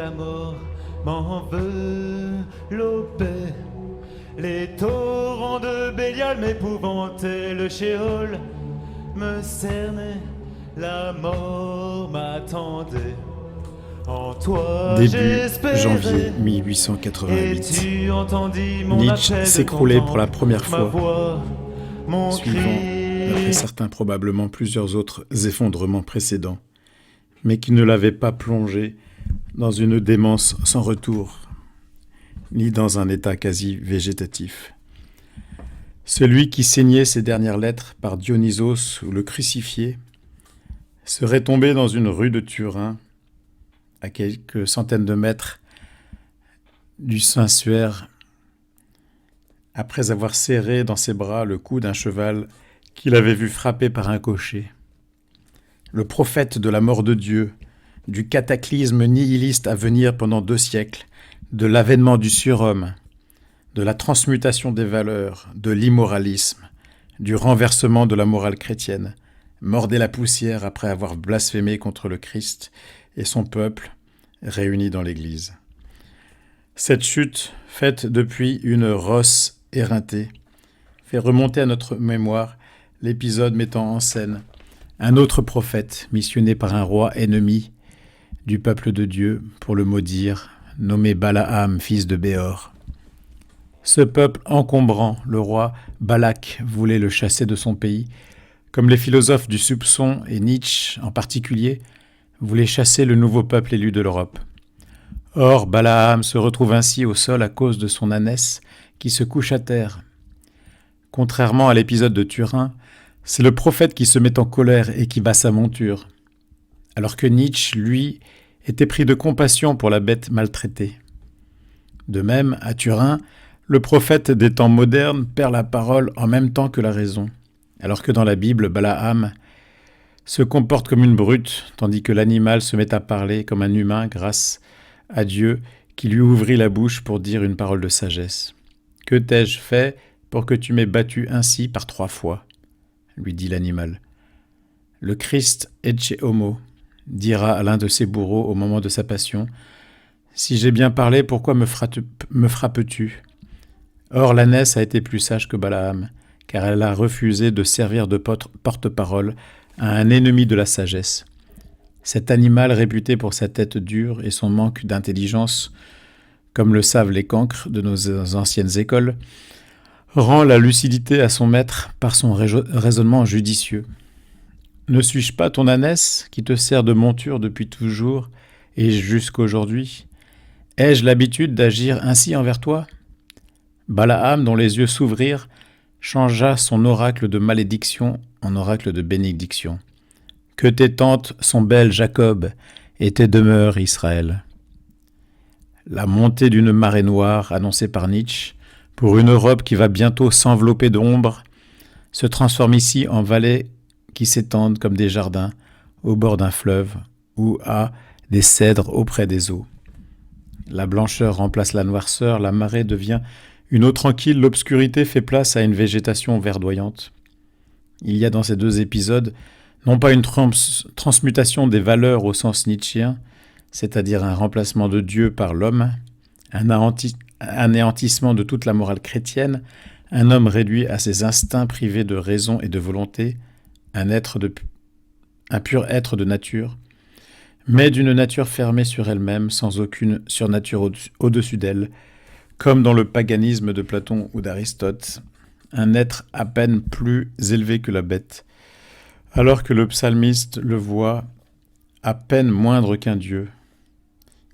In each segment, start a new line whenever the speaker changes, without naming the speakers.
la mort m'enveloppait. Les torrents de Bélial m'épouvantaient, le Sheol me cernait, la mort m'attendait. En toi
Début
j'espérais,
janvier
et
1888.
tu entendis mon
Nietzsche
appel de
s'écroulait pour la
content,
première
ma
fois,
voix, mon
suivant,
cri.
d'après certains probablement, plusieurs autres effondrements précédents, mais qui ne l'avaient pas plongé dans une démence sans retour, ni dans un état quasi végétatif. Celui qui signait ses dernières lettres par Dionysos ou le crucifié serait tombé dans une rue de Turin, à quelques centaines de mètres du sanctuaire, après avoir serré dans ses bras le cou d'un cheval qu'il avait vu frapper par un cocher. Le prophète de la mort de Dieu, du cataclysme nihiliste à venir pendant 2 siècles, de l'avènement du surhomme, de la transmutation des valeurs, de l'immoralisme, du renversement de la morale chrétienne, mordait la poussière après avoir blasphémé contre le Christ et son peuple réunis dans l'Église. Cette chute, faite depuis une rosse éreintée, fait remonter à notre mémoire l'épisode mettant en scène un autre prophète missionné par un roi ennemi du peuple de Dieu pour le maudire, nommé Balaam, fils de Béor. Ce peuple encombrant, le roi Balak voulait le chasser de son pays, comme les philosophes du soupçon et Nietzsche en particulier voulaient chasser le nouveau peuple élu de l'Europe. Or, Balaam se retrouve ainsi au sol à cause de son ânesse qui se couche à terre. Contrairement à l'épisode de Turin, c'est le prophète qui se met en colère et qui bat sa monture, alors que Nietzsche, lui, était pris de compassion pour la bête maltraitée. De même, à Turin, le prophète des temps modernes perd la parole en même temps que la raison, alors que dans la Bible, Balaam se comporte comme une brute, tandis que l'animal se met à parler comme un humain grâce à Dieu qui lui ouvrit la bouche pour dire une parole de sagesse. « Que t'ai-je fait pour que tu m'aies battu ainsi par 3 fois ?» lui dit l'animal. « Le Christ ecce homo, dira à l'un de ses bourreaux au moment de sa passion. Si j'ai bien parlé, pourquoi me frappes-tu » Or, l'ânesse a été plus sage que Balaam, car elle a refusé de servir de porte-parole à un ennemi de la sagesse. Cet animal, réputé pour sa tête dure et son manque d'intelligence, comme le savent les cancres de nos anciennes écoles, rend la lucidité à son maître par son raisonnement judicieux. Ne suis-je pas ton ânesse qui te sert de monture depuis toujours et jusqu'aujourd'hui ? Ai-je l'habitude d'agir ainsi envers toi ? Balaam, dont les yeux s'ouvrirent, changea son oracle de malédiction en oracle de bénédiction. Que tes tentes sont belles, Jacob, et tes demeures, Israël. La montée d'une marée noire, annoncée par Nietzsche, pour une Europe qui va bientôt s'envelopper d'ombre, se transforme ici en vallées qui s'étendent comme des jardins au bord d'un fleuve ou à des cèdres auprès des eaux. La blancheur remplace la noirceur, la marée devient une eau tranquille, l'obscurité fait place à une végétation verdoyante. Il y a dans ces 2 épisodes non pas une transmutation des valeurs au sens nietzschéen, c'est-à-dire un remplacement de Dieu par l'homme, un anéantissement de toute la morale chrétienne, un homme réduit à ses instincts privés de raison et de volonté, un pur être de nature, mais d'une nature fermée sur elle-même, sans aucune surnature au-dessus d'elle, comme dans le paganisme de Platon ou d'Aristote, un être à peine plus élevé que la bête, alors que le psalmiste le voit à peine moindre qu'un dieu.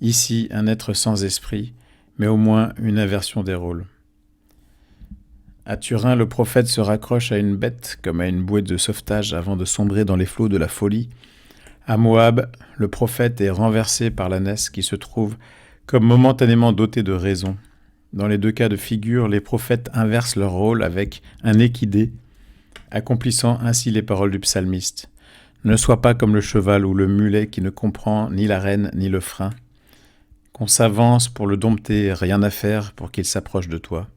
Ici, un être sans esprit, mais au moins une inversion des rôles. À Turin, le prophète se raccroche à une bête comme à une bouée de sauvetage avant de sombrer dans les flots de la folie. À Moab, le prophète est renversé par l'ânesse qui se trouve comme momentanément dotée de raison. Dans les 2 cas de figure, les prophètes inversent leur rôle avec un équidé, accomplissant ainsi les paroles du psalmiste. Ne sois pas comme le cheval ou le mulet qui ne comprend ni la rêne ni le frein. Qu'on s'avance pour le dompter, rien à faire pour qu'il s'approche de toi.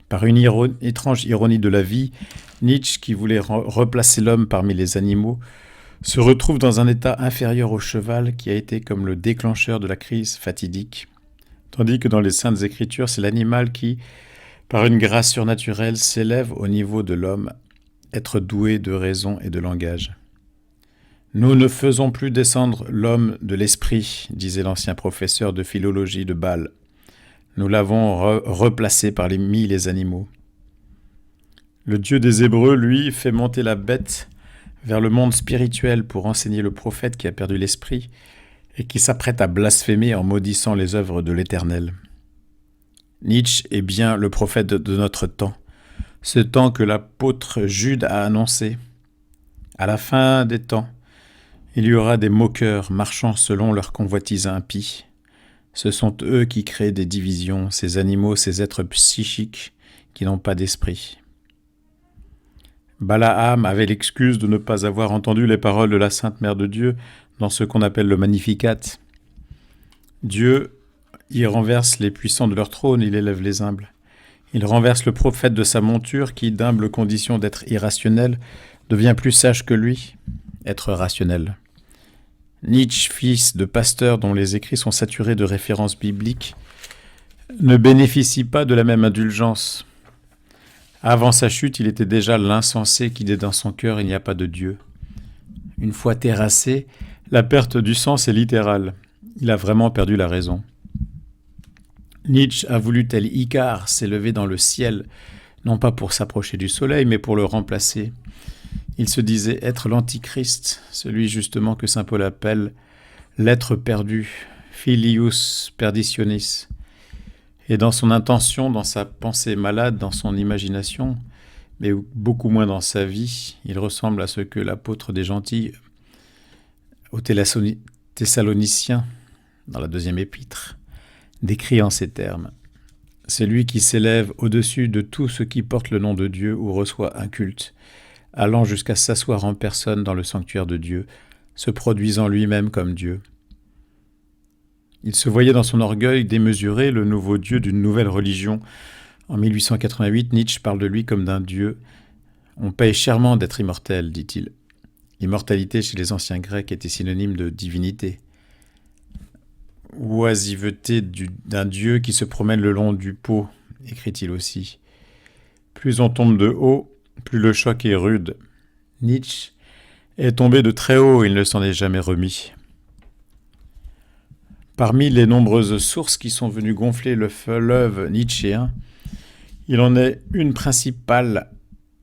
Par une étrange ironie de la vie, Nietzsche, qui voulait replacer l'homme parmi les animaux, se retrouve dans un état inférieur au cheval qui a été comme le déclencheur de la crise fatidique, tandis que dans les Saintes Écritures, c'est l'animal qui, par une grâce surnaturelle, s'élève au niveau de l'homme, être doué de raison et de langage. Nous ne faisons plus descendre l'homme de l'esprit, disait l'ancien professeur de philologie de Bâle. Nous l'avons replacé parmi les animaux. Le Dieu des Hébreux, lui, fait monter la bête vers le monde spirituel pour enseigner le prophète qui a perdu l'esprit et qui s'apprête à blasphémer en maudissant les œuvres de l'Éternel. Nietzsche est bien le prophète de notre temps, ce temps que l'apôtre Jude a annoncé. À la fin des temps, il y aura des moqueurs marchant selon leur convoitise impie. Ce sont eux qui créent des divisions, ces animaux, ces êtres psychiques qui n'ont pas d'esprit. Balaam avait l'excuse de ne pas avoir entendu les paroles de la Sainte Mère de Dieu dans ce qu'on appelle le Magnificat. Dieu y renverse les puissants de leur trône, il élève les humbles. Il renverse le prophète de sa monture qui, d'humble condition d'être irrationnel, devient plus sage que lui, être rationnel. Nietzsche, fils de pasteur dont les écrits sont saturés de références bibliques, ne bénéficie pas de la même indulgence. Avant sa chute, il était déjà l'insensé qui dit dans son cœur il n'y a pas de Dieu. Une fois terrassé, la perte du sens est littérale. Il a vraiment perdu la raison. Nietzsche a voulu, tel Icare, s'élever dans le ciel, non pas pour s'approcher du soleil, mais pour le remplacer. Il se disait être l'antichrist, celui justement que saint Paul appelle l'être perdu, filius perditionis. Et dans son intention, dans sa pensée malade, dans son imagination, mais beaucoup moins dans sa vie, il ressemble à ce que l'apôtre des gentils aux Thessaloniciens, dans la 2e épître, décrit en ces termes. C'est lui qui s'élève au-dessus de tout ce qui porte le nom de Dieu ou reçoit un culte, allant jusqu'à s'asseoir en personne dans le sanctuaire de Dieu, se produisant lui-même comme Dieu. Il se voyait dans son orgueil démesuré le nouveau Dieu d'une nouvelle religion. En 1888, Nietzsche parle de lui comme d'un Dieu. On paye chèrement d'être immortel, dit-il. L'immortalité chez les anciens Grecs était synonyme de divinité. Oisiveté d'un Dieu qui se promène le long du pot, écrit-il aussi. Plus on tombe de haut, plus le choc est rude. Nietzsche est tombé de très haut, il ne s'en est jamais remis. Parmi les nombreuses sources qui sont venues gonfler le fleuve nietzschéen, il en est une principale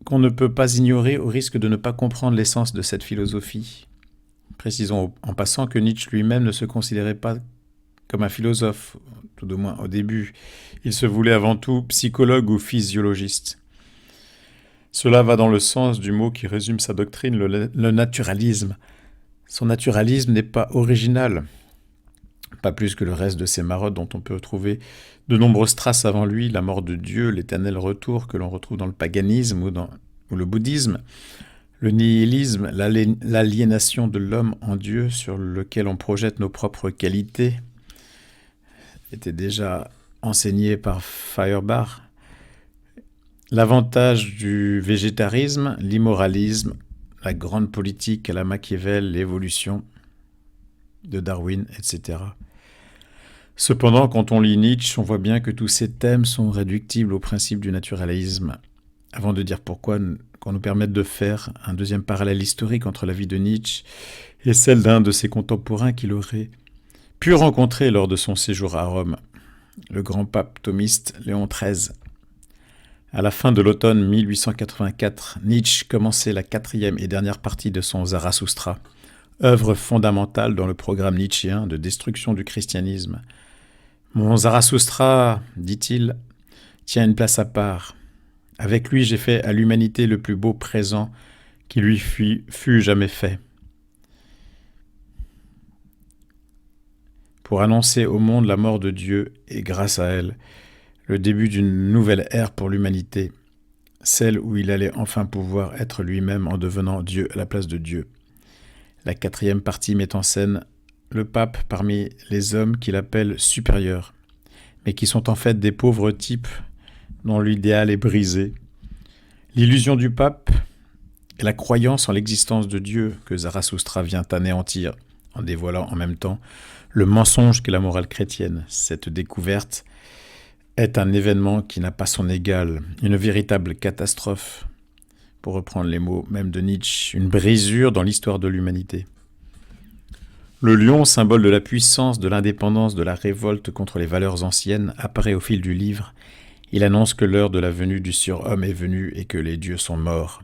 qu'on ne peut pas ignorer au risque de ne pas comprendre l'essence de cette philosophie. Précisons en passant que Nietzsche lui-même ne se considérait pas comme un philosophe, tout du moins au début. Il se voulait avant tout psychologue ou physiologiste. Cela va dans le sens du mot qui résume sa doctrine, le naturalisme. Son naturalisme n'est pas original, pas plus que le reste de ces marottes dont on peut trouver de nombreuses traces avant lui, la mort de Dieu, l'éternel retour que l'on retrouve dans le paganisme ou le bouddhisme, le nihilisme, l'aliénation de l'homme en Dieu sur lequel on projette nos propres qualités, était déjà enseigné par Feuerbach. L'avantage du végétarisme, l'immoralisme, la grande politique à la Machiavel, l'évolution de Darwin, etc. Cependant, quand on lit Nietzsche, on voit bien que tous ces thèmes sont réductibles au principe du naturalisme. Avant de dire pourquoi, qu'on nous permette de faire un deuxième parallèle historique entre la vie de Nietzsche et celle d'un de ses contemporains qu'il aurait pu rencontrer lors de son séjour à Rome, le grand pape thomiste Léon XIII. À la fin de l'automne 1884, Nietzsche commençait la 4e et dernière partie de son Zarathustra, œuvre fondamentale dans le programme nietzschéen de destruction du christianisme. Mon Zarathustra, dit-il, tient une place à part. Avec lui, j'ai fait à l'humanité le plus beau présent qui lui fut jamais fait. Pour annoncer au monde la mort de Dieu et grâce à elle, le début d'une nouvelle ère pour l'humanité, celle où il allait enfin pouvoir être lui-même en devenant Dieu à la place de Dieu. La 4e partie met en scène le pape parmi les hommes qu'il appelle supérieurs, mais qui sont en fait des pauvres types dont l'idéal est brisé. L'illusion du pape et la croyance en l'existence de Dieu que Zarathoustra vient anéantir en dévoilant en même temps le mensonge qu'est la morale chrétienne. Cette découverte est un événement qui n'a pas son égal, une véritable catastrophe, pour reprendre les mots même de Nietzsche, une brisure dans l'histoire de l'humanité. Le lion, symbole de la puissance, de l'indépendance, de la révolte contre les valeurs anciennes, apparaît au fil du livre. Il annonce que l'heure de la venue du surhomme est venue et que les dieux sont morts.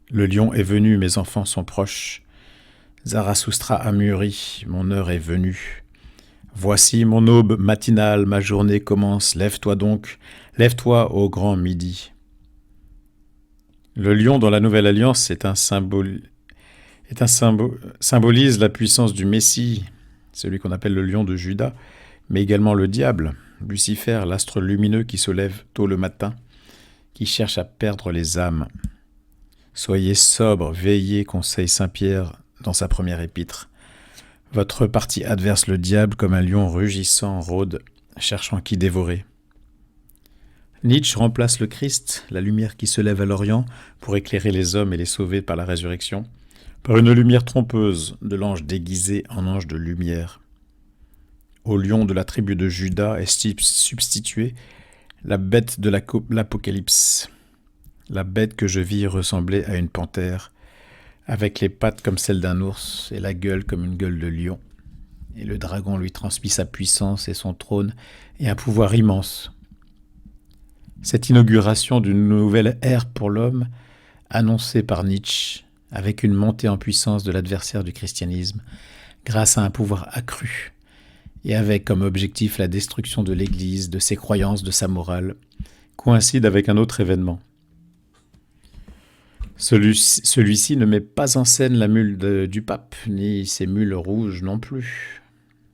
Le lion est venu, mes enfants sont proches. Zarathoustra a mûri, mon heure est venue. Voici mon aube matinale, ma journée commence. Lève-toi donc, lève-toi au grand midi. Le lion dans la Nouvelle Alliance symbolise la puissance du Messie, celui qu'on appelle le lion de Juda, mais également le diable, Lucifer, l'astre lumineux qui se lève tôt le matin, qui cherche à perdre les âmes. Soyez sobres, veillez, conseille saint Pierre dans sa première épître. Votre parti adverse, le diable, comme un lion rugissant, rôde, cherchant qui dévorer. Nietzsche remplace le Christ, la lumière qui se lève à l'Orient, pour éclairer les hommes et les sauver par la résurrection, par une lumière trompeuse de l'ange déguisé en ange de lumière. Au lion de la tribu de Juda est substituée la bête de l'Apocalypse. La bête que je vis ressemblait à une panthère, avec les pattes comme celles d'un ours et la gueule comme une gueule de lion. Et le dragon lui transmit sa puissance et son trône et un pouvoir immense. Cette inauguration d'une nouvelle ère pour l'homme, annoncée par Nietzsche, avec une montée en puissance de l'adversaire du christianisme, grâce à un pouvoir accru, et avec comme objectif la destruction de l'Église, de ses croyances, de sa morale, coïncide avec un autre événement. Celui-ci ne met pas en scène la mule du pape, ni ses mules rouges non plus,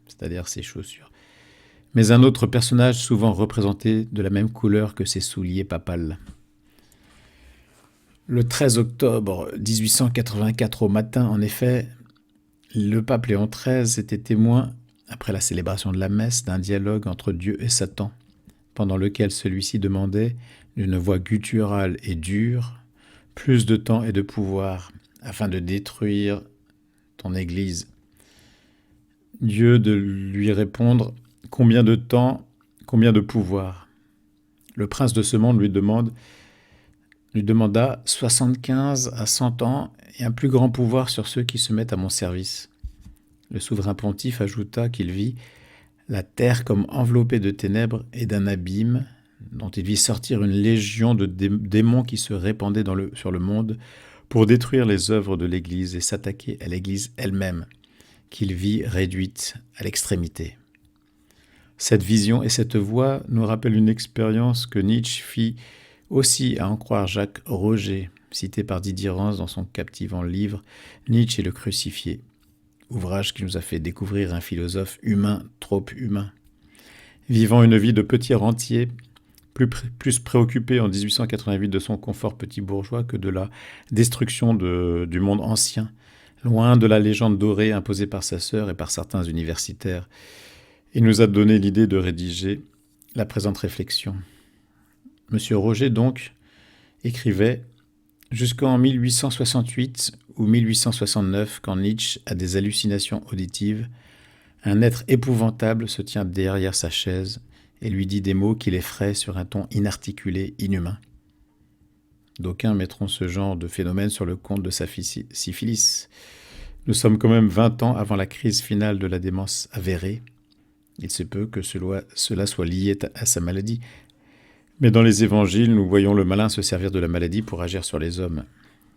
c'est-à-dire ses chaussures, mais un autre personnage souvent représenté de la même couleur que ses souliers papales. Le 13 octobre 1884 au matin, en effet, le pape Léon XIII était témoin, après la célébration de la messe, d'un dialogue entre Dieu et Satan, pendant lequel celui-ci demandait, d'une voix gutturale et dure, plus de temps et de pouvoir, afin de détruire ton Église. Dieu de lui répondre, combien de temps, combien de pouvoir. Le prince de ce monde lui demanda 75 à 100 ans et un plus grand pouvoir sur ceux qui se mettent à mon service. Le souverain pontife ajouta qu'il vit la terre comme enveloppée de ténèbres et d'un abîme, dont il vit sortir une légion de démons qui se répandaient sur le monde pour détruire les œuvres de l'Église et s'attaquer à l'Église elle-même, qu'il vit réduite à l'extrémité. Cette vision et cette voix nous rappellent une expérience que Nietzsche fit aussi, à en croire Jacques Roger, cité par Didier Rance dans son captivant livre « Nietzsche et le crucifié », ouvrage qui nous a fait découvrir un philosophe humain, trop humain. Vivant une vie de petit rentier, plus préoccupé en 1888 de son confort petit bourgeois que de la destruction du monde ancien, loin de la légende dorée imposée par sa sœur et par certains universitaires. Il nous a donné l'idée de rédiger la présente réflexion. Monsieur Roger, donc, écrivait « Jusqu'en 1868 ou 1869, quand Nietzsche a des hallucinations auditives, un être épouvantable se tient derrière sa chaise et lui dit des mots qui l'effraient sur un ton inarticulé, inhumain. D'aucuns mettront ce genre de phénomène sur le compte de sa syphilis. Nous sommes quand même 20 ans avant la crise finale de la démence avérée. Il se peut que cela soit lié à sa maladie. Mais dans les évangiles, nous voyons le malin se servir de la maladie pour agir sur les hommes.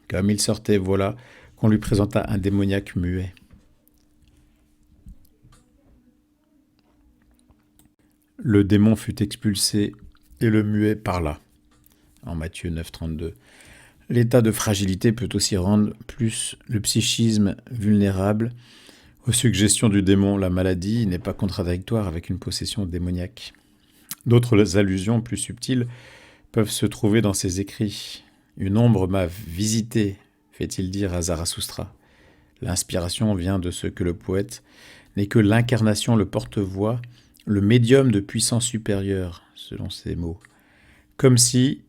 Comme il sortait, voilà qu'on lui présenta un démoniaque muet. Le démon fut expulsé et le muet parla. En Matthieu 9, 32. L'état de fragilité peut aussi rendre plus le psychisme vulnérable aux suggestions du démon. La maladie n'est pas contradictoire avec une possession démoniaque. D'autres allusions plus subtiles peuvent se trouver dans ses écrits. Une ombre m'a visité, fait-il dire à Zarathoustra. L'inspiration vient de ce que le poète n'est que l'incarnation, le porte-voix, le médium de puissance supérieure, selon ses mots. Comme si,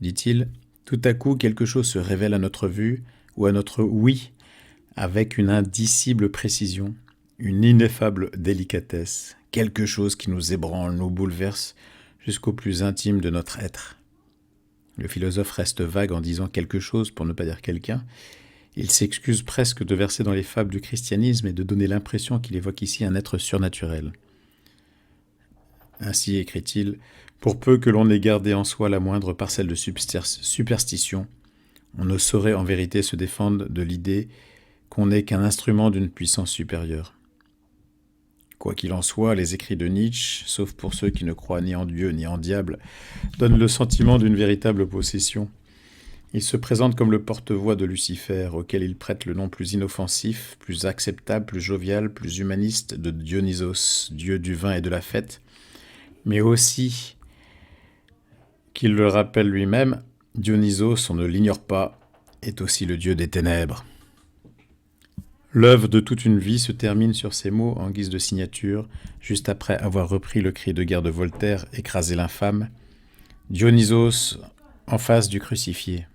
dit-il, Tout à coup, quelque chose se révèle à notre vue ou à notre ouïe avec une indicible précision, une ineffable délicatesse, quelque chose qui nous ébranle, nous bouleverse jusqu'au plus intime de notre être. Le philosophe reste vague en disant quelque chose pour ne pas dire quelqu'un. Il s'excuse presque de verser dans les fables du christianisme et de donner l'impression qu'il évoque ici un être surnaturel. Ainsi écrit-il, « Pour peu que l'on ait gardé en soi la moindre parcelle de superstition, on ne saurait en vérité se défendre de l'idée qu'on n'est qu'un instrument d'une puissance supérieure. » Quoi qu'il en soit, les écrits de Nietzsche, sauf pour ceux qui ne croient ni en Dieu ni en diable, donnent le sentiment d'une véritable possession. Il se présente comme le porte-voix de Lucifer, auquel il prête le nom plus inoffensif, plus acceptable, plus jovial, plus humaniste de Dionysos, dieu du vin et de la fête, mais aussi, qu'il le rappelle lui-même, Dionysos, on ne l'ignore pas, est aussi le dieu des ténèbres. L'œuvre de toute une vie se termine sur ces mots en guise de signature, juste après avoir repris le cri de guerre de Voltaire, écraser l'infâme, Dionysos en face du crucifié.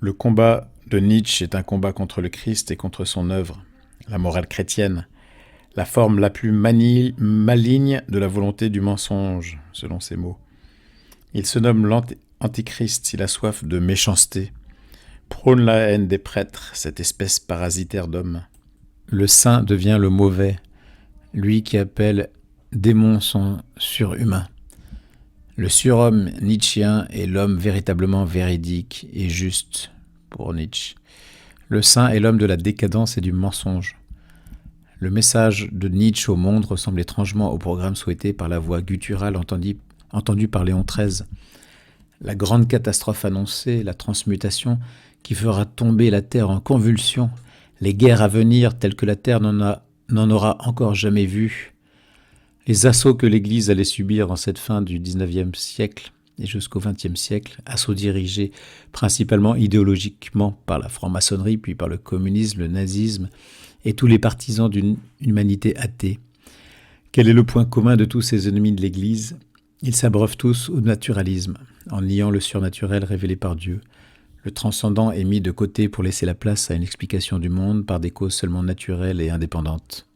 Le combat de Nietzsche est un combat contre le Christ et contre son œuvre, la morale chrétienne, la forme la plus maligne de la volonté du mensonge, selon ses mots. Il se nomme l'antichrist, il a soif de méchanceté, prône la haine des prêtres, cette espèce parasitaire d'homme. Le saint devient le mauvais, lui qui appelle démons son surhumain. Le surhomme nietzschéen est l'homme véritablement véridique et juste pour Nietzsche. Le saint est l'homme de la décadence et du mensonge. Le message de Nietzsche au monde ressemble étrangement au programme souhaité par la voix gutturale entendue par Léon XIII. La grande catastrophe annoncée, la transmutation qui fera tomber la terre en convulsions, les guerres à venir telles que la terre n'en aura encore jamais vu, les assauts que l'Église allait subir en cette fin du XIXe siècle et jusqu'au XXe siècle, assauts dirigés principalement idéologiquement par la franc-maçonnerie, puis par le communisme, le nazisme et tous les partisans d'une humanité athée. Quel est le point commun de tous ces ennemis de l'Église ? Ils s'abreuvent tous au naturalisme, en niant le surnaturel révélé par Dieu. Le transcendant est mis de côté pour laisser la place à une explication du monde par des causes seulement naturelles et indépendantes.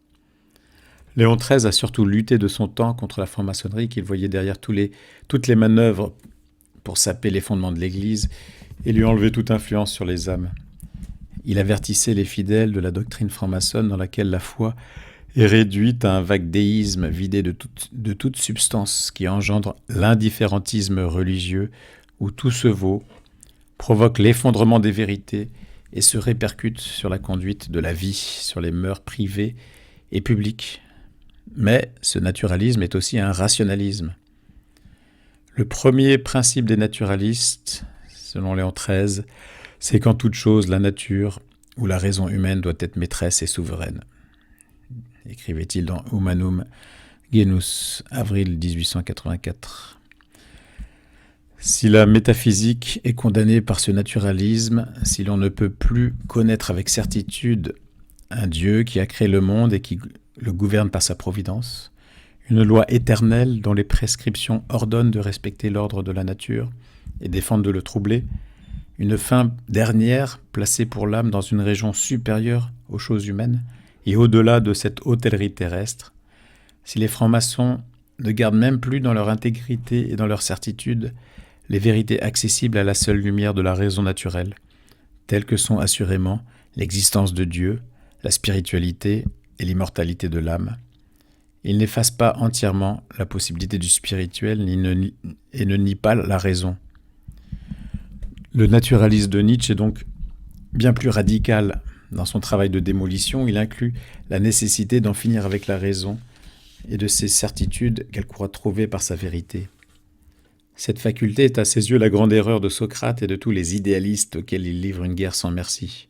Léon XIII a surtout lutté de son temps contre la franc-maçonnerie qu'il voyait derrière toutes les manœuvres pour saper les fondements de l'Église et lui enlever toute influence sur les âmes. Il avertissait les fidèles de la doctrine franc-maçonne dans laquelle la foi est réduite à un vague déisme vidé de toute substance qui engendre l'indifférentisme religieux où tout se vaut, provoque l'effondrement des vérités et se répercute sur la conduite de la vie, sur les mœurs privées et publiques. Mais ce naturalisme est aussi un rationalisme. Le premier principe des naturalistes, selon Léon XIII, c'est qu'en toute chose, la nature ou la raison humaine doit être maîtresse et souveraine. Écrivait-il dans Humanum Genus, avril 1884. Si la métaphysique est condamnée par ce naturalisme, si l'on ne peut plus connaître avec certitude un Dieu qui a créé le monde et qui le gouverne par sa providence, une loi éternelle dont les prescriptions ordonnent de respecter l'ordre de la nature et défendent de le troubler, une fin dernière placée pour l'âme dans une région supérieure aux choses humaines et au-delà de cette hôtellerie terrestre, si les francs-maçons ne gardent même plus dans leur intégrité et dans leur certitude les vérités accessibles à la seule lumière de la raison naturelle, telles que sont assurément l'existence de Dieu, la spiritualité et l'immortalité de l'âme, ils n'effacent pas entièrement la possibilité du spirituel et ne nient pas la raison. Le naturalisme de Nietzsche est donc bien plus radical. Dans son travail de démolition, il inclut la nécessité d'en finir avec la raison et de ses certitudes qu'elle croit trouver par sa vérité. Cette faculté est à ses yeux la grande erreur de Socrate et de tous les idéalistes auxquels il livre une guerre sans merci.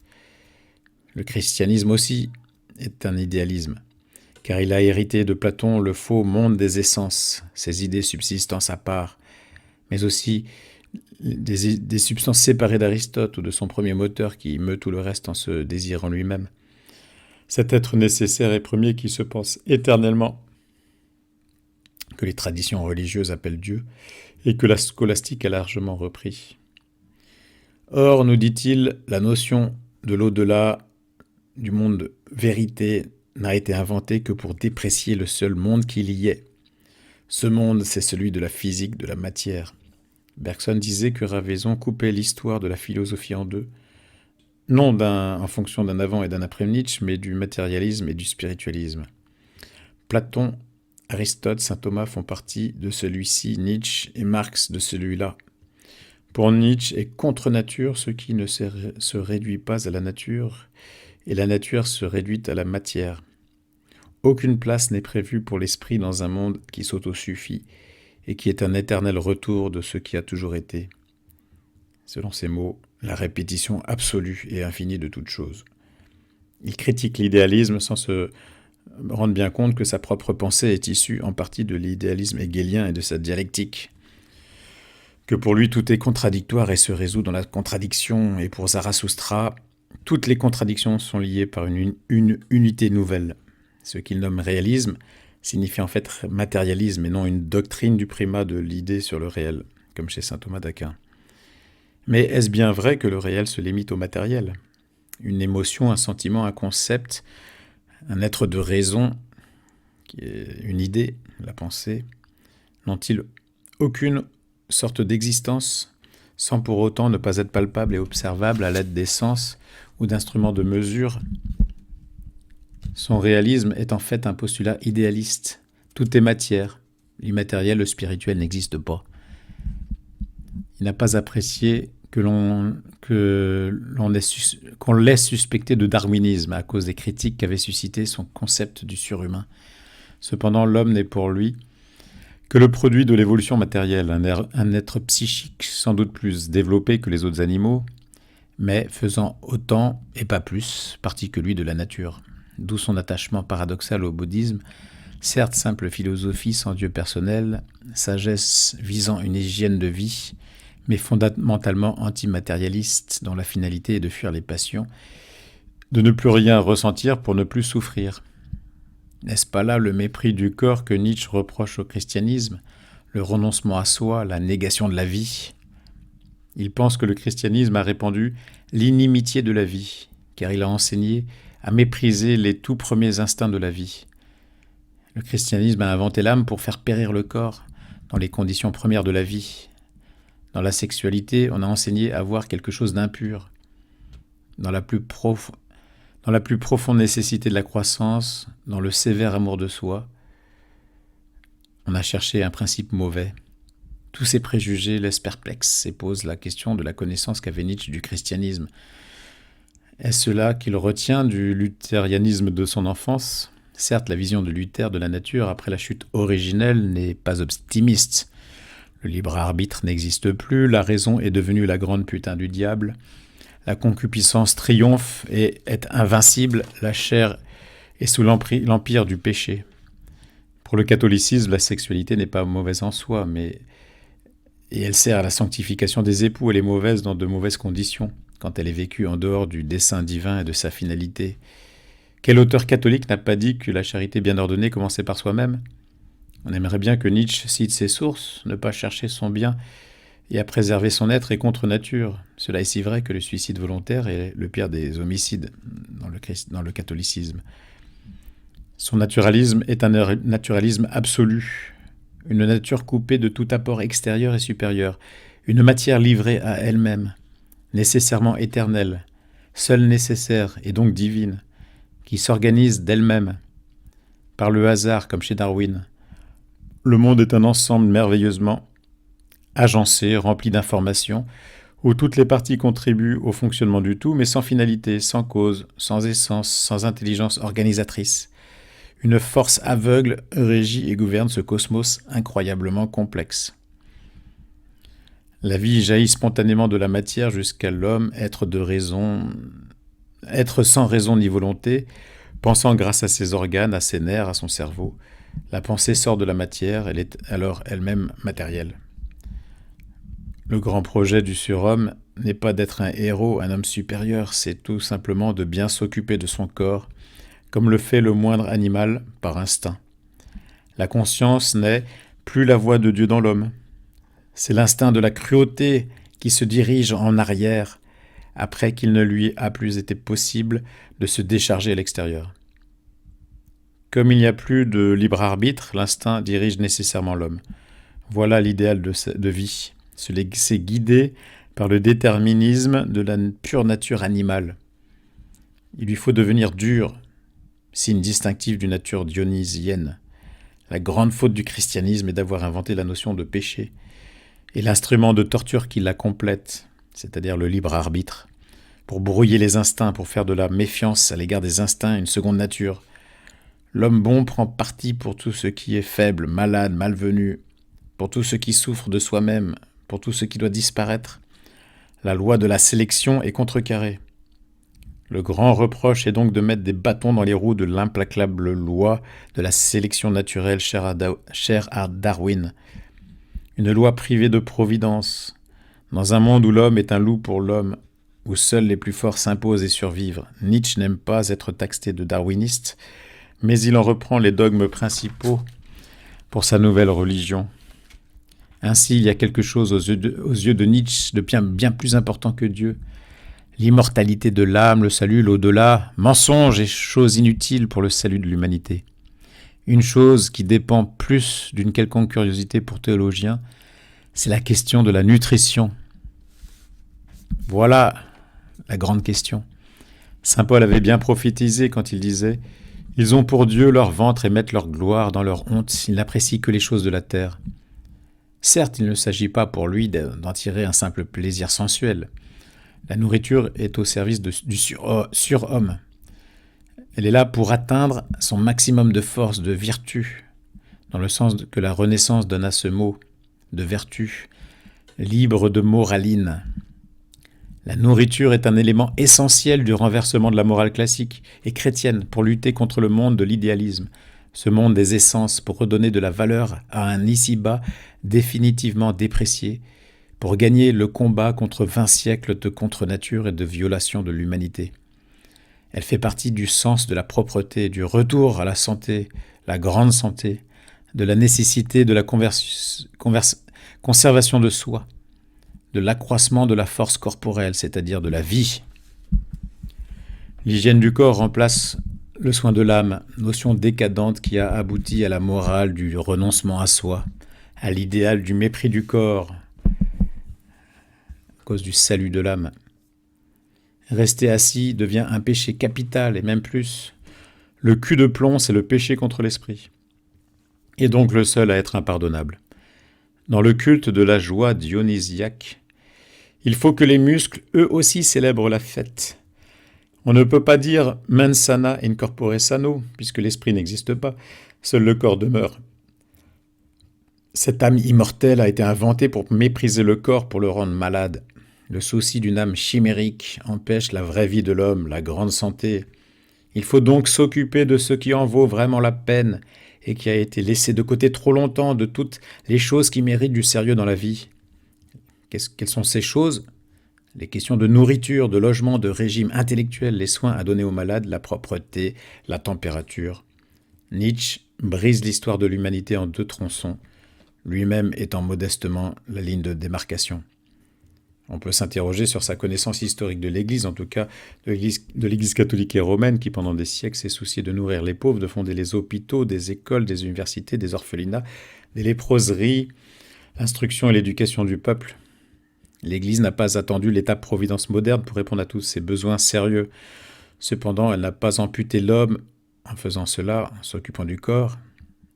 Le christianisme aussi est un idéalisme, car il a hérité de Platon le faux monde des essences, ses idées subsistent en sa part, mais aussi des substances séparées d'Aristote ou de son premier moteur qui meut tout le reste en se désirant lui-même. Cet être nécessaire et premier qui se pense éternellement, que les traditions religieuses appellent Dieu, et que la scolastique a largement repris. Or, nous dit-il, la notion de l'au-delà, du monde vérité, n'a été inventée que pour déprécier le seul monde qu'il y ait. Ce monde, c'est celui de la physique, de la matière. Bergson disait que Raveson coupait l'histoire de la philosophie en deux, non en fonction d'un avant et d'un après Nietzsche, mais du matérialisme et du spiritualisme. Platon, Aristote, saint Thomas font partie de celui-ci, Nietzsche et Marx de celui-là. Pour Nietzsche est contre nature ce qui ne se réduit pas à la nature, et la nature se réduit à la matière. Aucune place n'est prévue pour l'esprit dans un monde qui s'autosuffit et qui est un éternel retour de ce qui a toujours été. Selon ces mots, la répétition absolue et infinie de toute chose. Il critique l'idéalisme sans se rendre bien compte que sa propre pensée est issue en partie de l'idéalisme hegelien et de sa dialectique. Que pour lui tout est contradictoire et se résout dans la contradiction, et pour Zarathustra, toutes les contradictions sont liées par une unité nouvelle. Ce qu'il nomme réalisme signifie en fait matérialisme et non une doctrine du primat de l'idée sur le réel, comme chez saint Thomas d'Aquin. Mais est-ce bien vrai que le réel se limite au matériel ? Une émotion, un sentiment, un concept, un être de raison, qui est une idée, la pensée, n'ont-ils aucune sorte d'existence sans pour autant ne pas être palpable et observable à l'aide des sens ou d'instruments de mesure ? Son réalisme est en fait un postulat idéaliste. Tout est matière. L'immatériel, le spirituel n'existe pas. Il n'a pas apprécié qu'on laisse suspecter de darwinisme à cause des critiques qu'avait suscité son concept du surhumain. Cependant, l'homme n'est pour lui que le produit de l'évolution matérielle, un être psychique sans doute plus développé que les autres animaux, mais faisant autant et pas plus partie que lui de la nature. D'où son attachement paradoxal au bouddhisme, certes simple philosophie sans Dieu personnel, sagesse visant une hygiène de vie, mais fondamentalement antimatérialiste dont la finalité est de fuir les passions, de ne plus rien ressentir pour ne plus souffrir. N'est-ce pas là le mépris du corps que Nietzsche reproche au christianisme, le renoncement à soi, la négation de la vie ? Il pense que le christianisme a répandu l'inimitié de la vie, car il a enseigné à mépriser les tout premiers instincts de la vie. Le christianisme a inventé l'âme pour faire périr le corps dans les conditions premières de la vie. Dans la sexualité, on a enseigné à voir quelque chose d'impur. Dans la plus profonde nécessité de la croissance, dans le sévère amour de soi, on a cherché un principe mauvais. Tous ces préjugés laissent perplexe et posent la question de la connaissance qu'avait Nietzsche du christianisme. Est-ce cela qu'il retient du luthérianisme de son enfance ? Certes, la vision de Luther de la nature après la chute originelle n'est pas optimiste. Le libre arbitre n'existe plus, la raison est devenue la grande putain du diable, la concupiscence triomphe et est invincible, la chair est sous l'empire du péché. Pour le catholicisme, la sexualité n'est pas mauvaise en soi, et elle sert à la sanctification des époux. Elle est mauvaise dans de mauvaises conditions, quand elle est vécue en dehors du dessein divin et de sa finalité. Quel auteur catholique n'a pas dit que la charité bien ordonnée commençait par soi-même ? On aimerait bien que Nietzsche cite ses sources, ne pas chercher son bien et à préserver son être est contre nature. Cela est si vrai que le suicide volontaire est le pire des homicides dans le catholicisme. Son naturalisme est un naturalisme absolu, une nature coupée de tout apport extérieur et supérieur, une matière livrée à elle-même, nécessairement éternelle, seule nécessaire et donc divine, qui s'organise d'elle-même, par le hasard comme chez Darwin. Le monde est un ensemble merveilleusement agencé, rempli d'informations, où toutes les parties contribuent au fonctionnement du tout, mais sans finalité, sans cause, sans essence, sans intelligence organisatrice. Une force aveugle régit et gouverne ce cosmos incroyablement complexe. La vie jaillit spontanément de la matière jusqu'à l'homme, être sans raison ni volonté, pensant grâce à ses organes, à ses nerfs, à son cerveau. La pensée sort de la matière, elle est alors elle-même matérielle. Le grand projet du surhomme n'est pas d'être un héros, un homme supérieur, c'est tout simplement de bien s'occuper de son corps, comme le fait le moindre animal par instinct. La conscience n'est plus la voix de Dieu dans l'homme. C'est l'instinct de la cruauté qui se dirige en arrière après qu'il ne lui a plus été possible de se décharger à l'extérieur. Comme il n'y a plus de libre arbitre, l'instinct dirige nécessairement l'homme. Voilà l'idéal de vie, se laisser guider par le déterminisme de la pure nature animale. Il lui faut devenir dur, signe distinctif d'une nature dionysienne. La grande faute du christianisme est d'avoir inventé la notion de péché et l'instrument de torture qui la complète, c'est-à-dire le libre arbitre, pour brouiller les instincts, pour faire de la méfiance à l'égard des instincts une seconde nature. L'homme bon prend parti pour tout ce qui est faible, malade, malvenu, pour tout ce qui souffre de soi-même, pour tout ce qui doit disparaître. La loi de la sélection est contrecarrée. Le grand reproche est donc de mettre des bâtons dans les roues de l'implacable loi de la sélection naturelle chère à Darwin. Une loi privée de providence. Dans un monde où l'homme est un loup pour l'homme, où seuls les plus forts s'imposent et survivent, Nietzsche n'aime pas être taxé de darwiniste, mais il en reprend les dogmes principaux pour sa nouvelle religion. Ainsi, il y a quelque chose aux yeux de Nietzsche de bien plus important que Dieu. L'immortalité de l'âme, le salut, l'au-delà, mensonge et chose inutile pour le salut de l'humanité. Une chose qui dépend plus d'une quelconque curiosité pour théologiens, c'est la question de la nutrition. Voilà la grande question. Saint Paul avait bien prophétisé quand il disait « Ils ont pour Dieu leur ventre et mettent leur gloire dans leur honte, ils n'apprécient que les choses de la terre. » Certes, il ne s'agit pas pour lui d'en tirer un simple plaisir sensuel. La nourriture est au service du surhomme. Elle est là pour atteindre son maximum de force, de vertu, dans le sens que la Renaissance donne à ce mot, de vertu, libre de moraline. La nourriture est un élément essentiel du renversement de la morale classique et chrétienne pour lutter contre le monde de l'idéalisme, ce monde des essences, pour redonner de la valeur à un ici-bas définitivement déprécié, pour gagner le combat contre 20 siècles de contre-nature et de violation de l'humanité. Elle fait partie du sens de la propreté, du retour à la santé, la grande santé, de la nécessité de la conservation de soi, de l'accroissement de la force corporelle, c'est-à-dire de la vie. L'hygiène du corps remplace le soin de l'âme, notion décadente qui a abouti à la morale du renoncement à soi, à l'idéal du mépris du corps, à cause du salut de l'âme. Rester assis devient un péché capital, et même plus. Le cul de plomb, c'est le péché contre l'esprit, et donc le seul à être impardonnable. Dans le culte de la joie dionysiaque, il faut que les muscles, eux aussi, célèbrent la fête. On ne peut pas dire « mens sana in corpore sano » puisque l'esprit n'existe pas, seul le corps demeure. Cette âme immortelle a été inventée pour mépriser le corps, pour le rendre malade. Le souci d'une âme chimérique empêche la vraie vie de l'homme, la grande santé. Il faut donc s'occuper de ce qui en vaut vraiment la peine et qui a été laissé de côté trop longtemps, de toutes les choses qui méritent du sérieux dans la vie. Quelles sont ces choses ? Les questions de nourriture, de logement, de régime intellectuel, les soins à donner aux malades, la propreté, la température. Nietzsche brise l'histoire de l'humanité en 2 tronçons, lui-même étant modestement la ligne de démarcation. On peut s'interroger sur sa connaissance historique de l'Église, en tout cas de l'Église catholique et romaine, qui pendant des siècles s'est souciée de nourrir les pauvres, de fonder les hôpitaux, des écoles, des universités, des orphelinats, des léproseries, l'instruction et l'éducation du peuple. L'Église n'a pas attendu l'État-providence moderne pour répondre à tous ces besoins sérieux. Cependant, elle n'a pas amputé l'homme, en faisant cela, en s'occupant du corps,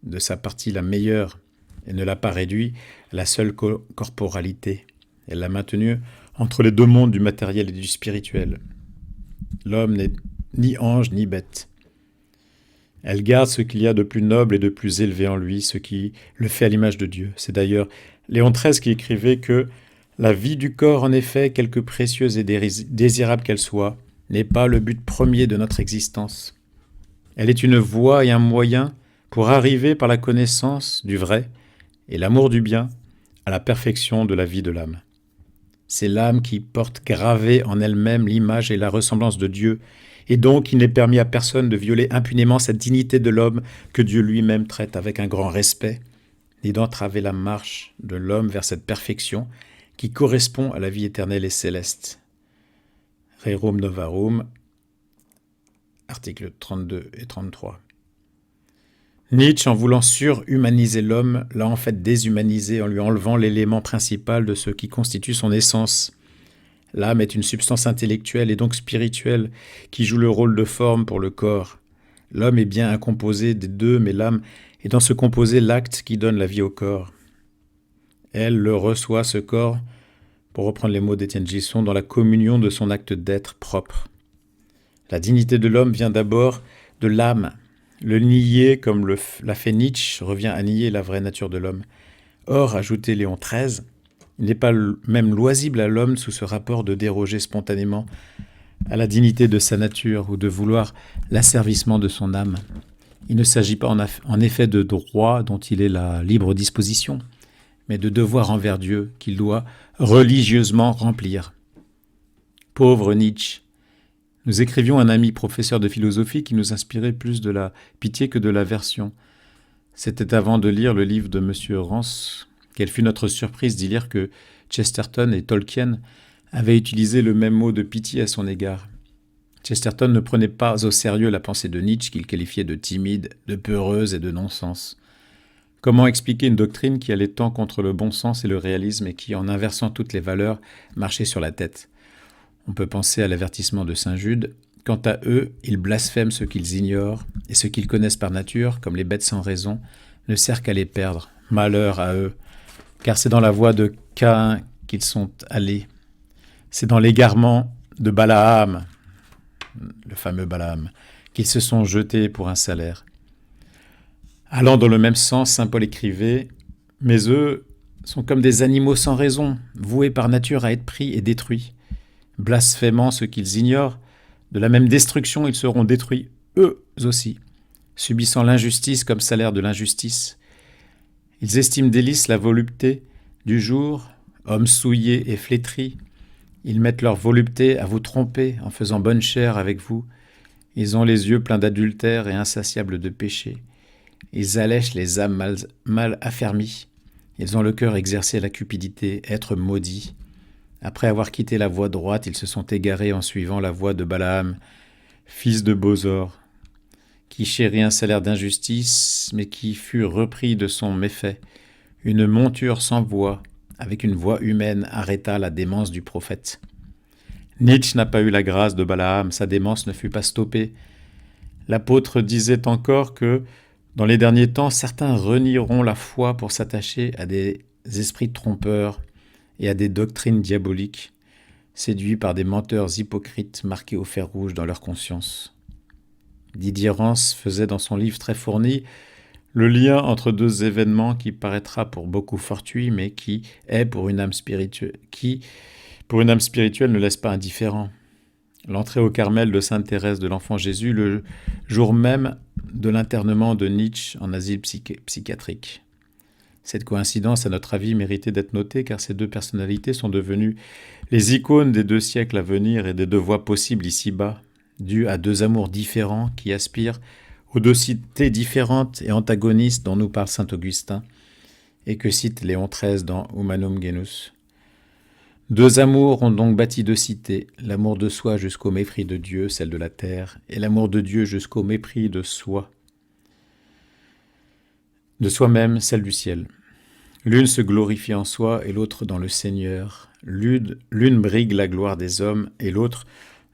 de sa partie la meilleure, et ne l'a pas réduit à la seule corporalité. Elle l'a maintenu entre les 2 mondes du matériel et du spirituel. L'homme n'est ni ange ni bête. Elle garde ce qu'il y a de plus noble et de plus élevé en lui, ce qui le fait à l'image de Dieu. C'est d'ailleurs Léon XIII qui écrivait que la vie du corps, en effet, quelque précieuse et désirable qu'elle soit, n'est pas le but premier de notre existence. Elle est une voie et un moyen pour arriver par la connaissance du vrai et l'amour du bien à la perfection de la vie de l'âme. C'est l'âme qui porte gravée en elle-même l'image et la ressemblance de Dieu, et donc il n'est permis à personne de violer impunément cette dignité de l'homme que Dieu lui-même traite avec un grand respect, ni d'entraver la marche de l'homme vers cette perfection qui correspond à la vie éternelle et céleste. Rerum Novarum, articles 32 et 33. Nietzsche, en voulant surhumaniser l'homme, l'a en fait déshumanisé en lui enlevant l'élément principal de ce qui constitue son essence. L'âme est une substance intellectuelle et donc spirituelle qui joue le rôle de forme pour le corps. L'homme est bien un composé des deux, mais l'âme est dans ce composé l'acte qui donne la vie au corps. Elle le reçoit, ce corps, pour reprendre les mots d'Étienne Gisson, dans la communion de son acte d'être propre. La dignité de l'homme vient d'abord de l'âme. Le nier, comme l'a fait Nietzsche, revient à nier la vraie nature de l'homme. Or, ajoutait Léon XIII, il n'est pas même loisible à l'homme sous ce rapport de déroger spontanément à la dignité de sa nature ou de vouloir l'asservissement de son âme. Il ne s'agit pas en effet de droit dont il est la libre disposition, mais de devoir envers Dieu qu'il doit religieusement remplir. Pauvre Nietzsche! Nous écrivions à un ami professeur de philosophie qui nous inspirait plus de la pitié que de l'aversion. C'était avant de lire le livre de M. Rance. Quelle fut notre surprise d'y lire que Chesterton et Tolkien avaient utilisé le même mot de pitié à son égard. Chesterton ne prenait pas au sérieux la pensée de Nietzsche qu'il qualifiait de timide, de peureuse et de non-sens. Comment expliquer une doctrine qui allait tant contre le bon sens et le réalisme et qui, en inversant toutes les valeurs, marchait sur la tête ? On peut penser à l'avertissement de saint Jude. Quant à eux, ils blasphèment ce qu'ils ignorent, et ce qu'ils connaissent par nature, comme les bêtes sans raison, ne sert qu'à les perdre. Malheur à eux, car c'est dans la voie de Caïn qu'ils sont allés. C'est dans l'égarement de Balaam, le fameux Balaam, qu'ils se sont jetés pour un salaire. Allant dans le même sens, saint Paul écrivait « Mais eux sont comme des animaux sans raison, voués par nature à être pris et détruits. Blasphémant ce qu'ils ignorent, de la même destruction ils seront détruits eux aussi, subissant l'injustice comme salaire de l'injustice. Ils estiment délice la volupté du jour, hommes souillés et flétris. Ils mettent leur volupté à vous tromper en faisant bonne chère avec vous. Ils ont les yeux pleins d'adultère et insatiables de péché. Ils allèchent les âmes mal affermies. Ils ont le cœur exercé à la cupidité, être maudits. Après avoir quitté la voie droite, ils se sont égarés en suivant la voie de Balaam, fils de Bosor, qui chérit un salaire d'injustice, mais qui fut repris de son méfait. Une monture sans voix, avec une voix humaine, arrêta la démence du prophète. Nietzsche n'a pas eu la grâce de Balaam, sa démence ne fut pas stoppée. L'apôtre disait encore que, dans les derniers temps, certains renieront la foi pour s'attacher à des esprits trompeurs, et à des doctrines diaboliques, séduits par des menteurs hypocrites marqués au fer rouge dans leur conscience. Didier Rance faisait dans son livre très fourni le lien entre deux événements qui paraîtra pour beaucoup fortuit, mais qui, pour une âme spirituelle, ne laisse pas indifférent. L'entrée au Carmel de Sainte Thérèse de l'Enfant Jésus le jour même de l'internement de Nietzsche en asile psychiatrique. Cette coïncidence, à notre avis, méritait d'être notée car ces deux personnalités sont devenues les icônes des 2 siècles à venir et des 2 voies possibles ici-bas, dues à 2 amours différents qui aspirent aux 2 cités différentes et antagonistes dont nous parle saint Augustin et que cite Léon XIII dans Humanum Genus. 2 amours ont donc bâti 2 cités, l'amour de soi jusqu'au mépris de Dieu, celle de la terre, et l'amour de Dieu jusqu'au mépris de soi, de soi-même, celle du ciel. L'une se glorifie en soi et l'autre dans le Seigneur. L'une brigue la gloire des hommes et l'autre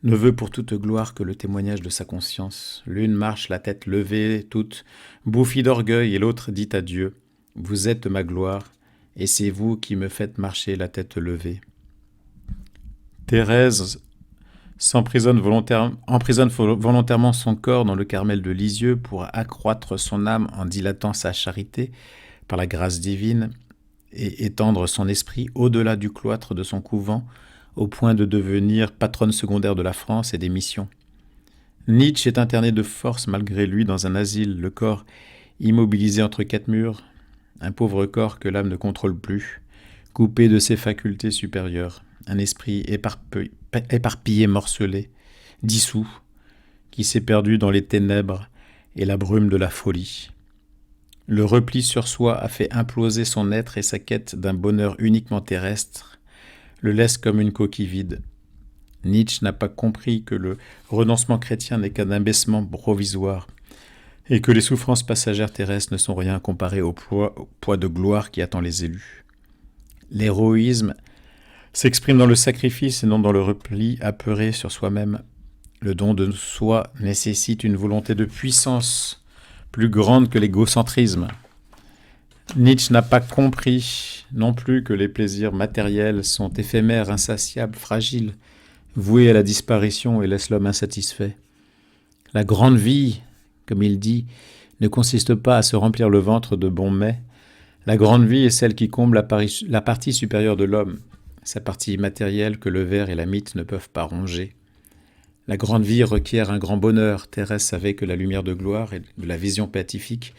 ne veut pour toute gloire que le témoignage de sa conscience. L'une marche la tête levée, toute bouffie d'orgueil, et l'autre dit à Dieu « Vous êtes ma gloire, et c'est vous qui me faites marcher la tête levée. » Thérèse emprisonne volontairement son corps dans le Carmel de Lisieux pour accroître son âme en dilatant sa charité par la grâce divine et étendre son esprit au-delà du cloître de son couvent au point de devenir patronne secondaire de la France et des missions. Nietzsche est interné de force malgré lui dans un asile, le corps immobilisé entre 4 murs, un pauvre corps que l'âme ne contrôle plus, coupé de ses facultés supérieures, un esprit éparpillé, morcelé, dissous, qui s'est perdu dans les ténèbres et la brume de la folie. Le repli sur soi a fait imploser son être et sa quête d'un bonheur uniquement terrestre le laisse comme une coquille vide. Nietzsche n'a pas compris que le renoncement chrétien n'est qu'un abaissement provisoire et que les souffrances passagères terrestres ne sont rien comparées au poids de gloire qui attend les élus. L'héroïsme s'exprime dans le sacrifice et non dans le repli apeuré sur soi-même. Le don de soi nécessite une volonté de puissance plus grande que l'égocentrisme. Nietzsche n'a pas compris non plus que les plaisirs matériels sont éphémères, insatiables, fragiles, voués à la disparition et laissent l'homme insatisfait. La grande vie, comme il dit, ne consiste pas à se remplir le ventre de bons mets. La grande vie est celle qui comble la partie supérieure de l'homme, sa partie matérielle que le ver et la mythe ne peuvent pas ronger. La grande vie requiert un grand bonheur. Thérèse savait que la lumière de gloire et de la vision béatifique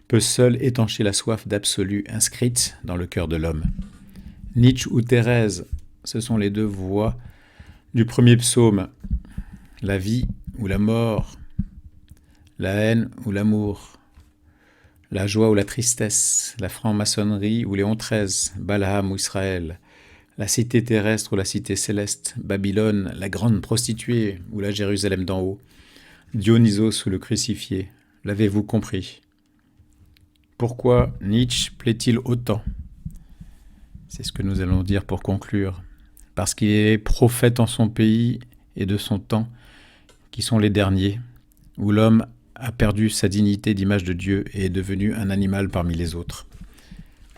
peut seule étancher la soif d'absolu inscrite dans le cœur de l'homme. Nietzsche ou Thérèse, ce sont les deux voix du premier psaume. La vie ou la mort, la haine ou l'amour, la joie ou la tristesse, la franc-maçonnerie ou Léon XIII, Balaam ou Israël, la cité terrestre ou la cité céleste, Babylone, la grande prostituée ou la Jérusalem d'en haut, Dionysos ou le crucifié. L'avez-vous compris ? Pourquoi Nietzsche plaît-il autant ? C'est ce que nous allons dire pour conclure. Parce qu'il est prophète en son pays et de son temps, qui sont les derniers, où l'homme a perdu sa dignité d'image de Dieu et est devenu un animal parmi les autres.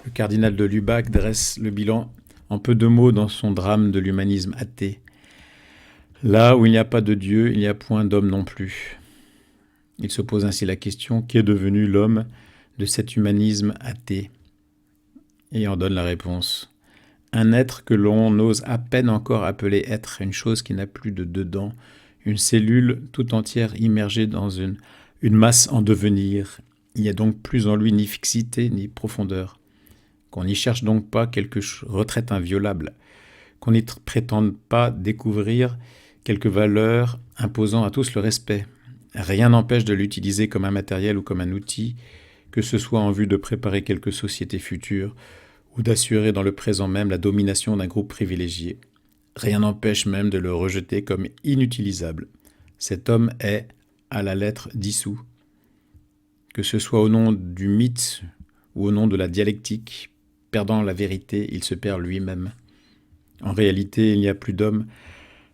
Le cardinal de Lubac dresse le bilan en peu de mots dans son drame de l'humanisme athée. Là où il n'y a pas de Dieu, il n'y a point d'homme non plus. Il se pose ainsi la question, qu'est devenu l'homme de cet humanisme athée ? Et en donne la réponse. Un être que l'on ose à peine encore appeler être, une chose qui n'a plus de dedans, une cellule tout entière immergée dans une masse en devenir. Il n'y a donc plus en lui ni fixité ni profondeur. Qu'on n'y cherche donc pas quelque retraite inviolable, qu'on n'y prétende pas découvrir quelque valeur imposant à tous le respect. Rien n'empêche de l'utiliser comme un matériel ou comme un outil, que ce soit en vue de préparer quelque société future ou d'assurer dans le présent même la domination d'un groupe privilégié. Rien n'empêche même de le rejeter comme inutilisable. Cet homme est, à la lettre, dissous. Que ce soit au nom du mythe ou au nom de la dialectique, perdant la vérité, il se perd lui-même. En réalité, il n'y a plus d'homme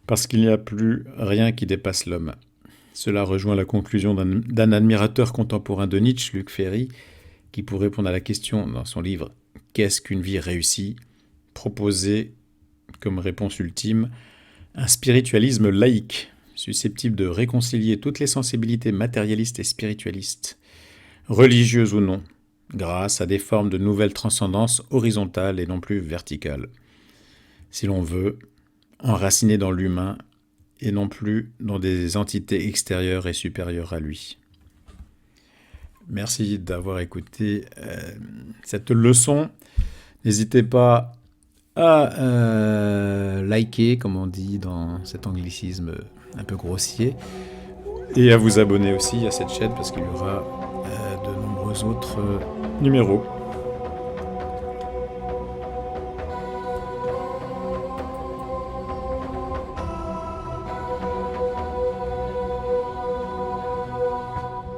parce qu'il n'y a plus rien qui dépasse l'homme. Cela rejoint la conclusion d'un admirateur contemporain de Nietzsche, Luc Ferry, qui, pour répondre à la question dans son livre « Qu'est-ce qu'une vie réussie ?», proposait comme réponse ultime un spiritualisme laïque, susceptible de réconcilier toutes les sensibilités matérialistes et spiritualistes, religieuses ou non, grâce à des formes de nouvelles transcendances horizontales et non plus verticales. Si l'on veut, enracinées dans l'humain et non plus dans des entités extérieures et supérieures à lui. Merci d'avoir écouté cette leçon. N'hésitez pas à liker, comme on dit dans cet anglicisme un peu grossier, et à vous abonner aussi à cette chaîne parce qu'il y aura de nombreux autres numéros.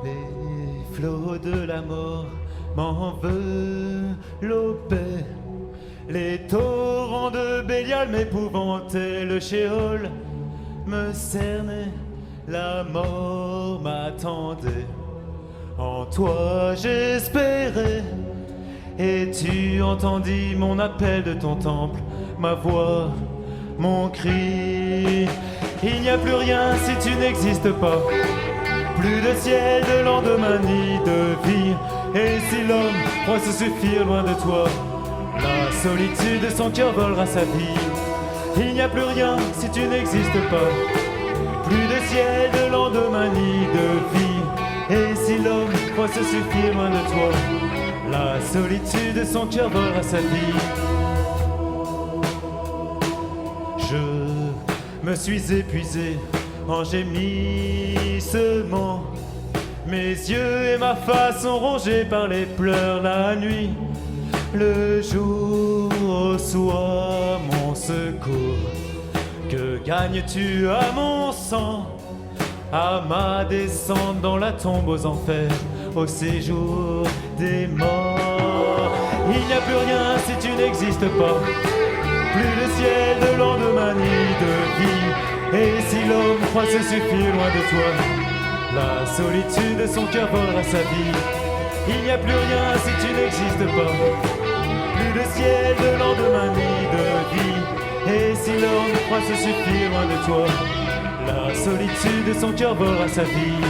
Les flots de la mort m'enveloppaient, les torrents de Bélial m'épouvantaient, le Shéol me cernait, la mort m'attendait. En toi j'espérais, et tu entendis mon appel de ton temple, ma voix, mon cri. Il n'y a plus rien si tu n'existes pas, plus de ciel, de lendemain, ni de vie. Et si l'homme croit se suffire loin de toi, la solitude de son cœur volera sa vie. Il n'y a plus rien si tu n'existes pas, plus de ciel, de lendemain, ni de vie. Et si l'homme croit se suffire loin de toi, la solitude de son cœur volera sa vie. Je me suis épuisé en gémissements, mes yeux et ma face sont rongés par les pleurs la nuit. Le jour reçois mon secours. Que gagnes-tu à mon sang, à ma descente dans la tombe aux enfers, au séjour des morts? Il n'y a plus rien si tu n'existes pas, plus de ciel, de lendemain ni de vie. Et si l'homme croit se suffire loin de toi, la solitude de son cœur volera sa vie. Il n'y a plus rien si tu n'existes pas, plus de ciel, de lendemain ni de vie. Et si l'homme croit se suffire loin de toi, la solitude de son cœur volera sa vie.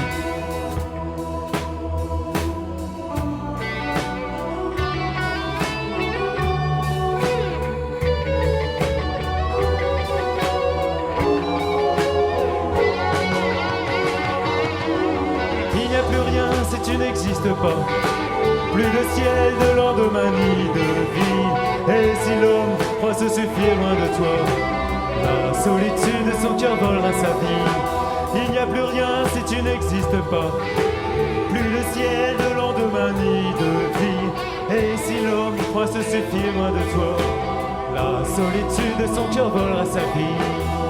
Il n'y a plus rien si tu n'existes pas, plus de ciel, de lendemain ni de vie. Et si l'homme croit se suffire loin de toi, la solitude de son cœur volera sa vie. Il n'y a plus rien si tu n'existes pas, plus de ciel, de lendemain ni de vie. Et si l'homme croit se suffire loin de toi, la solitude de son cœur volera sa vie.